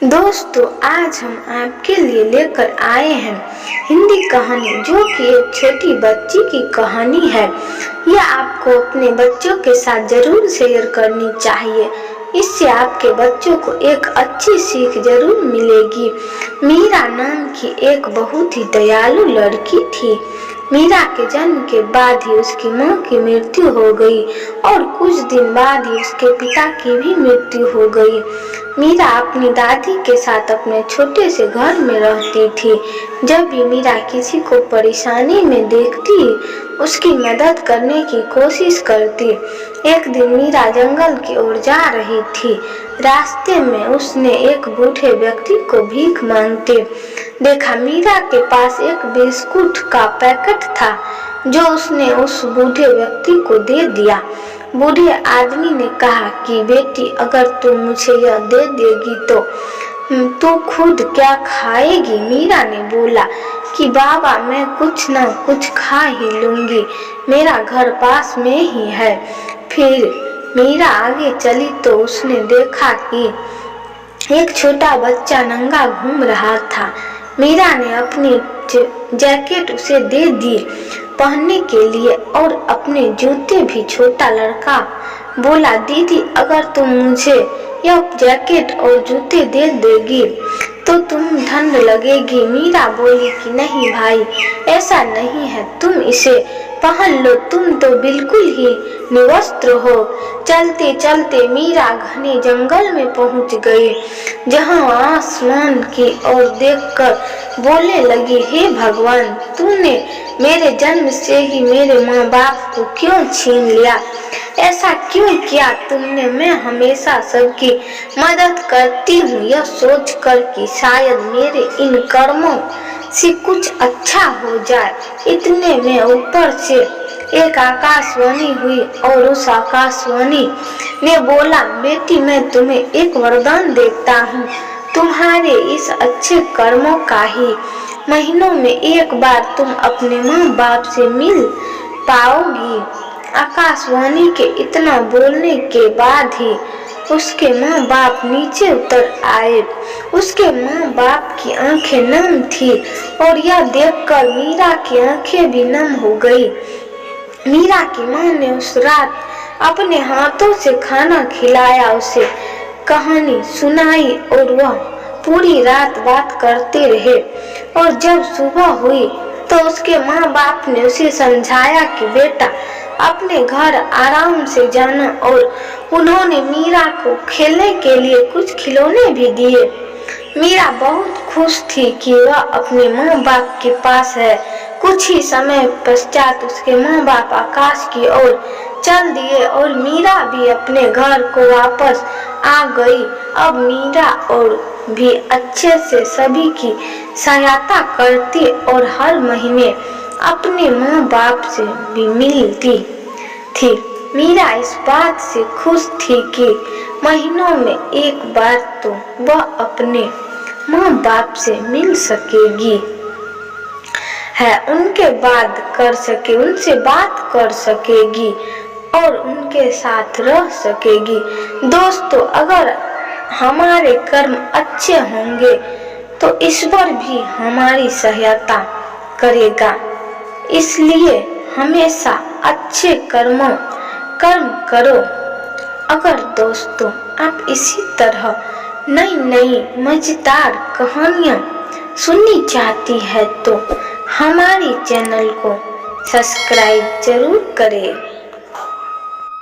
दोस्तों, आज हम आपके लिए लेकर आए हैं हिंदी कहानी, जो कि एक छोटी बच्ची की कहानी है। यह आपको अपने बच्चों के साथ जरूर शेयर करनी चाहिए। इससे आपके बच्चों को एक अच्छी सीख जरूर मिलेगी। मीरा नाम की एक बहुत ही दयालु लड़की थी। मीरा के जन्म के बाद ही उसकी माँ की मृत्यु हो गई और कुछ दिन बाद ही उसके पिता की भी मृत्यु हो गई। मीरा अपनी दादी के साथ अपने छोटे से घर में रहती थी। जब भी मीरा किसी को परेशानी में देखती, उसकी मदद करने की कोशिश करती। एक दिन मीरा जंगल की ओर जा रही थी। रास्ते में उसने एक बूढ़े व्यक्ति को भीख मांगते देखा। मीरा के पास एक बिस्कुट का पैकेट था, जो उसने उस बूढ़े व्यक्ति को दे दिया। बूढ़े आदमी ने कहा कि बेटी, अगर तू मुझे यह दे देगी तो तू खुद क्या खाएगी? मीरा ने बोला कि बाबा, मैं कुछ न कुछ खा ही लूंगी, मेरा घर पास में ही है। फिर मीरा आगे चली तो उसने देखा कि एक छोटा बच्चा नंगा घूम रहा था। मीरा ने अपनी जैकेट उसे दे दी पहनने के लिए और अपने जूते भी। छोटा लड़का बोला, दीदी, अगर तुम मुझे यह जैकेट और जूते दे देगी तो तुम ठंड लगेगी। मीरा बोली कि नहीं भाई, ऐसा नहीं है, तुम इसे पहन लो, तुम तो बिल्कुल ही निवस्त्र हो। चलते चलते मीरा घने जंगल में पहुंच गई, जहां आसमान की ओर देखकर बोलने लगी, हे भगवान, तूने मेरे जन्म से ही मेरे माँ बाप को क्यों छीन लिया? ऐसा क्यों किया तुमने? मैं हमेशा सबकी मदद करती हूँ, यह सोचकर कि शायद मेरे इन कर्मों से कुछ अच्छा हो जाए। इतने में ऊपर से एक आकाशवाणी हुई और उस आकाशवाणी ने बोला, बेटी, मैं तुम्हें एक वरदान देता हूँ। तुम्हारे इस अच्छे कर्मों का ही महीनों में एक बार तुम अपने माँ बाप से मिल पाओगी। आकाशवाणी के इतना बोलने के बाद ही उसके माँ बाप नीचे उतर आए। उसके माँ बाप की आंखें नम थी और यह देखकर मीरा की आंखें भी नम हो गई। मीरा की माँ ने उस रात अपने हाथों से खाना खिलाया, उसे कहानी सुनाई और वह पूरी रात बात करते रहे। और जब सुबह हुई तो उसके माँ बाप ने उसे समझाया कि बेटा, अपने घर आराम से जाना, और उन्होंने मीरा को खेलने के लिए कुछ खिलौने भी दिए। मीरा बहुत खुश थी कि वह अपने माँ बाप के पास है। कुछ ही समय पश्चात उसके माँ बाप आकाश की ओर चल दिए और मीरा भी अपने घर को वापस आ गई। अब मीरा और भी अच्छे से सभी की सहायता करती और हर महीने अपने माँ बाप से भी मिलती थी। मीरा इस बात से खुश थी कि महीनों में एक बार तो वह अपने माँ बाप से मिल सकेगी, है उनसे बात कर सकेगी और उनके साथ रह सकेगी। दोस्तों, अगर हमारे कर्म अच्छे होंगे तो ईश्वर भी हमारी सहायता करेगा। इसलिए हमेशा अच्छे कर्म करो। अगर दोस्तों आप इसी तरह नई नई मजेदार कहानियाँ सुननी चाहती है तो हमारी चैनल को सब्सक्राइब जरूर करें।